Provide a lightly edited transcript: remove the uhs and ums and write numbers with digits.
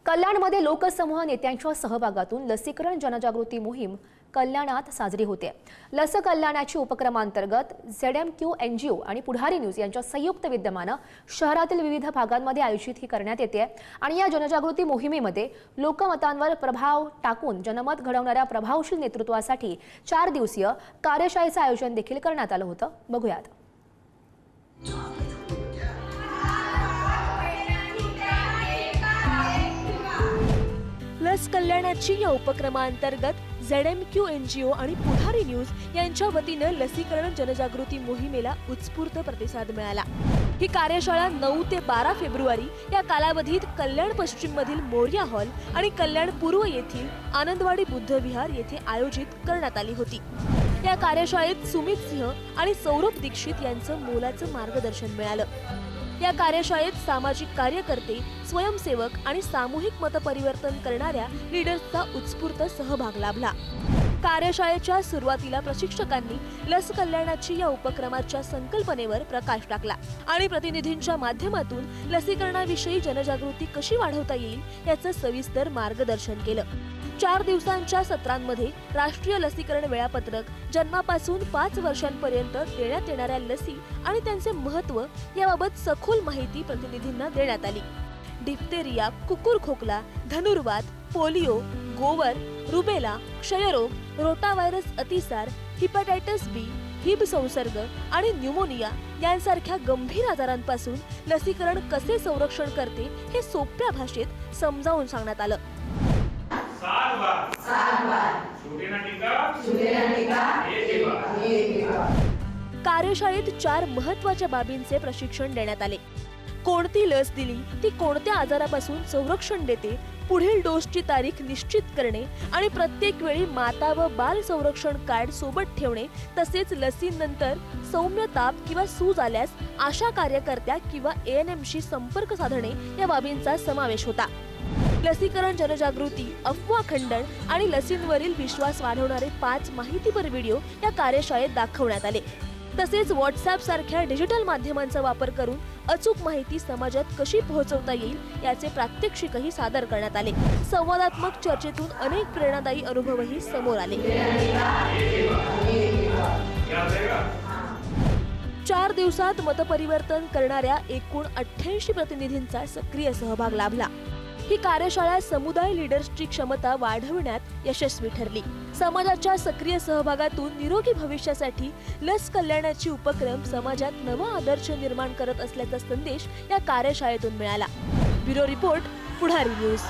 कल्याणमध्ये लोकसमूह नेत्यांच्या सहभागातून लसीकरण जनजागृती मोहीम कल्याणात साजरी होते। लस कल्याणाची उपक्रमांतर्गत ZMQ NGO आणि पुढारी न्यूज यांच्या संयुक्त विद्यमाने शहरातील विविध भागांमध्ये आयोजित ही करण्यात येते आणि या जनजागृती मोहिमेमध्ये लोकमतांवर प्रभाव टाकून जनमत घडवणाऱ्या प्रभावशील नेतृत्वासाठी 4 दिवसीय कार्यशाळेचे आयोजन देखील करण्यात आलं होतं। बघूयात। लस कल्याणाची या उपक्रमांतर्गत ZMQ NGO आणि पुढारी न्यूज यांच्या वतीने लसीकरण जनजागृती मोहिमेला उत्स्फूर्त प्रतिसाद मिळाला। ही कार्यशाळा 9 ते 12 फेब्रुवारी या कालावधीत कल्याण पश्चिम मधील मोर्या हॉल आणि कल्याण पूर्व येथील आनंदवाडी बुद्ध विहार येथे आयोजित करण्यात आली होती। या कार्यशाळेत सुमित सिंह आणि सौरभ दीक्षित यांचं मोलाचं मार्गदर्शन मिळालं। या कार्यशाळेत सामाजिक कार्यकर्ते, स्वयंसेवक आणि सामूहिक मतपरिवर्तन करणाऱ्या लीडर्सचा उत्स्फूर्त सहभाग लाभला। कार्यशाळेच्या सुरुवातीला प्रशिक्षकांनी लस कल्याणाची या उपक्रमाच्या संकल्पनेवर प्रकाश टाकला आणि प्रतिनिधींच्या माध्यमातून लसीकरणाविषयी जनजागृती कशी वाढवता येईल याचं सविस्तर मार्गदर्शन केलं। 4 दिवसांच्या सत्रांमध्ये राष्ट्रीय लसीकरण वेळापत्रक, जन्मापासून 5 वर्षांपर्यंत देण्यात येणाऱ्या लसी आणि त्यांचे महत्त्व याबाबत सखोल माहिती प्रतिनिधींना देण्यात आली। डिप्थेरिया, कुकुर खोकला, धनुर्वात, पोलिओ, गोवर, रुबेला, क्षयरोग, रोटाव्हायरस अतिसार, हिपॅटायटिस B, हिब संसर्ग आणि न्यूमोनिया यांसारख्या गंभीर आजारांपासून लसीकरण कसे संरक्षण करते हे सोप्या भाषेत समजावून सांगण्यात आलं। कार्यशाळेत 4 महत्त्वाच्या बाबींचे प्रशिक्षण देण्यात आले। कोणती लस दिली, ती कोणत्या आजारापासून संरक्षण देते, पुढील डोसची तारीख निश्चित करणे आणि प्रत्येक वेळी माता व बाल संरक्षण कार्ड सोबत ठेवणे, तसेच लसीनंतर सौम्य ताप किंवा सूज आल्यास आशा कार्यकर्त्या किंवा ANMशी संपर्क साधणे या बाबींचा समावेश होता। लसीकरण जनजागृती, अफवा खंडन आणि लसींवरील विश्वास वाढवणारे 5 माहितीपर व्हिडिओ या कार्यशाळेत दाखवण्यात आले। तसेच WhatsApp सारख्या डिजिटल माध्यमांचा वापर करून अचूक माहिती समाजात कशी पोहोचवता येईल याचे प्रात्यक्षिकही सादर करण्यात आले। संवादात्मक चर्चेतून अनेक प्रेरणादायी अनुभवही समोर आले। 4 दिवसात मतपरिवर्तन करणाऱ्या एकूण 88 प्रतिनिधींचा सक्रिय सहभाग लाभला। ही कार्यशाळा समुदाय लीडर्सची क्षमता वाढवण्यात यशस्वी ठरली। समाजाच्या सक्रिय सहभागातून निरोगी भविष्यासाठी लस कल्याणाची उपक्रम समाजात नवा आदर्श निर्माण करत असल्याचा संदेश या कार्यशाळेतून मिळाला। ब्युरो रिपोर्ट, पुढारी न्यूज।